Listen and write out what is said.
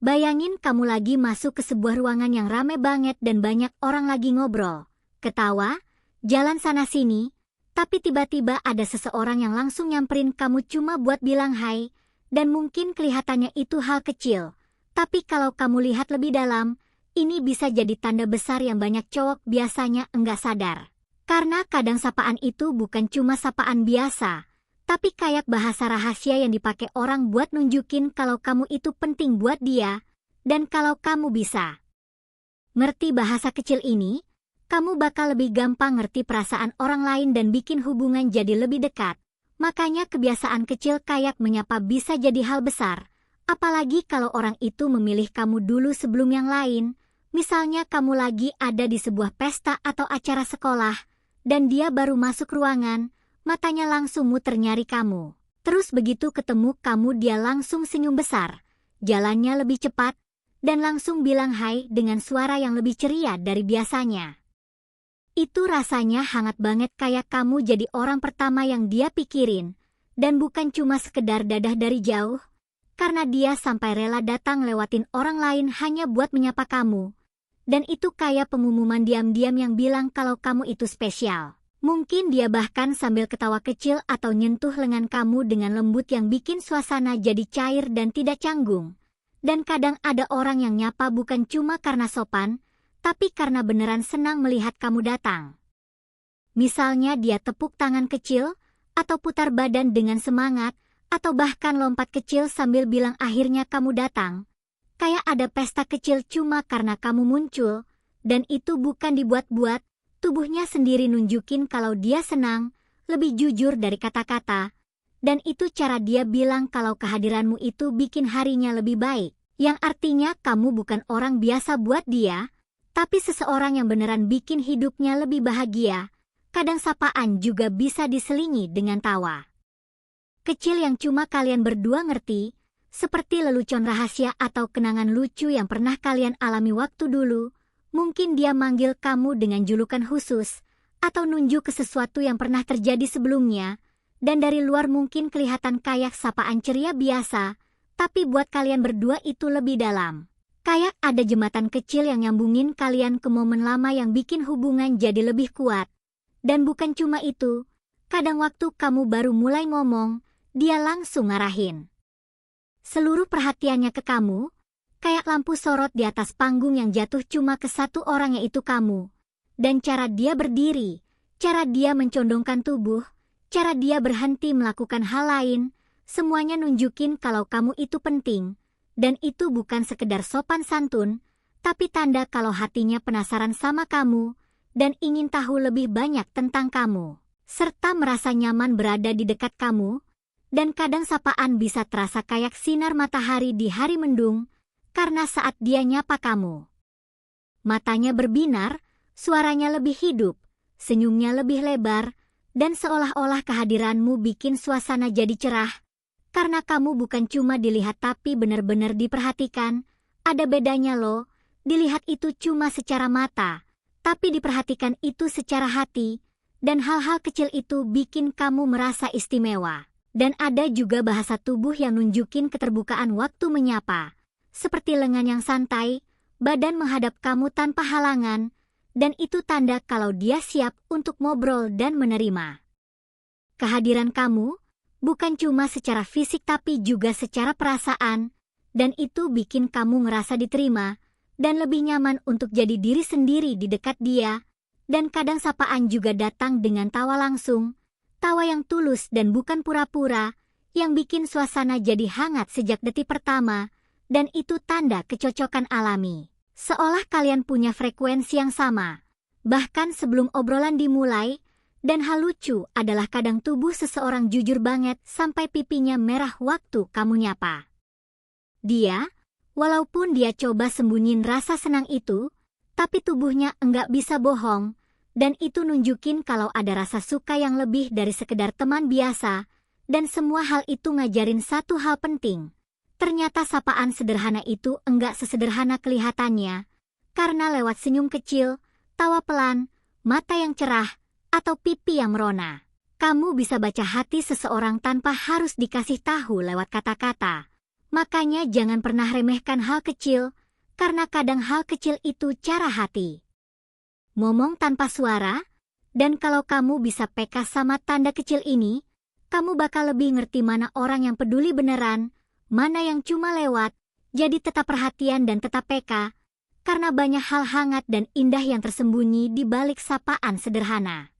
Bayangin kamu lagi masuk ke sebuah ruangan yang rame banget dan banyak orang lagi ngobrol, ketawa, jalan sana-sini, tapi tiba-tiba ada seseorang yang langsung nyamperin kamu cuma buat bilang hai, dan mungkin kelihatannya itu hal kecil. Tapi kalau kamu lihat lebih dalam, ini bisa jadi tanda besar yang banyak cowok biasanya enggak sadar. Karena kadang sapaan itu bukan cuma sapaan biasa, tapi kayak bahasa rahasia yang dipakai orang buat nunjukin kalau kamu itu penting buat dia, dan kalau kamu bisa ngerti bahasa kecil ini, kamu bakal lebih gampang ngerti perasaan orang lain dan bikin hubungan jadi lebih dekat. Makanya kebiasaan kecil kayak menyapa bisa jadi hal besar, apalagi kalau orang itu memilih kamu dulu sebelum yang lain. Misalnya kamu lagi ada di sebuah pesta atau acara sekolah, dan dia baru masuk ruangan, matanya langsung muter nyari kamu. Terus begitu ketemu kamu dia langsung senyum besar, jalannya lebih cepat, dan langsung bilang hai dengan suara yang lebih ceria dari biasanya. Itu rasanya hangat banget kayak kamu jadi orang pertama yang dia pikirin, dan bukan cuma sekedar dadah dari jauh, karena dia sampai rela datang lewatin orang lain hanya buat menyapa kamu. Dan itu kayak pengumuman diam-diam yang bilang kalau kamu itu spesial. Mungkin dia bahkan sambil ketawa kecil atau nyentuh lengan kamu dengan lembut yang bikin suasana jadi cair dan tidak canggung. Dan kadang ada orang yang nyapa bukan cuma karena sopan, tapi karena beneran senang melihat kamu datang. Misalnya dia tepuk tangan kecil, atau putar badan dengan semangat, atau bahkan lompat kecil sambil bilang akhirnya kamu datang. Kayak ada pesta kecil cuma karena kamu muncul, dan itu bukan dibuat-buat, tubuhnya sendiri nunjukin kalau dia senang, lebih jujur dari kata-kata, dan itu cara dia bilang kalau kehadiranmu itu bikin harinya lebih baik, yang artinya kamu bukan orang biasa buat dia, tapi seseorang yang beneran bikin hidupnya lebih bahagia. Kadang sapaan juga bisa diselingi dengan tawa kecil yang cuma kalian berdua ngerti, seperti lelucon rahasia atau kenangan lucu yang pernah kalian alami waktu dulu. Mungkin dia manggil kamu dengan julukan khusus, atau nunjuk ke sesuatu yang pernah terjadi sebelumnya, dan dari luar mungkin kelihatan kayak sapaan ceria biasa, tapi buat kalian berdua itu lebih dalam. Kayak ada jembatan kecil yang nyambungin kalian ke momen lama yang bikin hubungan jadi lebih kuat. Dan bukan cuma itu, kadang waktu kamu baru mulai ngomong, dia langsung ngarahin seluruh perhatiannya ke kamu, kayak lampu sorot di atas panggung yang jatuh cuma ke satu orang yaitu kamu. Dan cara dia berdiri, cara dia mencondongkan tubuh, cara dia berhenti melakukan hal lain, semuanya nunjukin kalau kamu itu penting. Dan itu bukan sekedar sopan santun, tapi tanda kalau hatinya penasaran sama kamu, dan ingin tahu lebih banyak tentang kamu, serta merasa nyaman berada di dekat kamu. Dan kadang sapaan bisa terasa kayak sinar matahari di hari mendung, karena saat dia nyapa kamu, matanya berbinar, suaranya lebih hidup, senyumnya lebih lebar, dan seolah-olah kehadiranmu bikin suasana jadi cerah. Karena kamu bukan cuma dilihat tapi benar-benar diperhatikan. Ada bedanya loh, dilihat itu cuma secara mata, tapi diperhatikan itu secara hati, dan hal-hal kecil itu bikin kamu merasa istimewa. Dan ada juga bahasa tubuh yang nunjukin keterbukaan waktu menyapa, seperti lengan yang santai, badan menghadap kamu tanpa halangan, dan itu tanda kalau dia siap untuk ngobrol dan menerima kehadiran kamu, bukan cuma secara fisik tapi juga secara perasaan, dan itu bikin kamu ngerasa diterima, dan lebih nyaman untuk jadi diri sendiri di dekat dia. Dan kadang sapaan juga datang dengan tawa langsung, tawa yang tulus dan bukan pura-pura, yang bikin suasana jadi hangat sejak detik pertama, dan itu tanda kecocokan alami. Seolah kalian punya frekuensi yang sama. Bahkan sebelum obrolan dimulai, dan hal lucu adalah kadang tubuh seseorang jujur banget sampai pipinya merah waktu kamu nyapa dia, walaupun dia coba sembunyiin rasa senang itu, tapi tubuhnya enggak bisa bohong, dan itu nunjukin kalau ada rasa suka yang lebih dari sekedar teman biasa, dan semua hal itu ngajarin satu hal penting. Ternyata sapaan sederhana itu enggak sesederhana kelihatannya, karena lewat senyum kecil, tawa pelan, mata yang cerah, atau pipi yang merona, kamu bisa baca hati seseorang tanpa harus dikasih tahu lewat kata-kata. Makanya jangan pernah remehkan hal kecil, karena kadang hal kecil itu cara hati. Ngomong tanpa suara, dan kalau kamu bisa peka sama tanda kecil ini, kamu bakal lebih ngerti mana orang yang peduli beneran, mana yang cuma lewat. Jadi tetap perhatian dan tetap peka, karena banyak hal hangat dan indah yang tersembunyi di balik sapaan sederhana.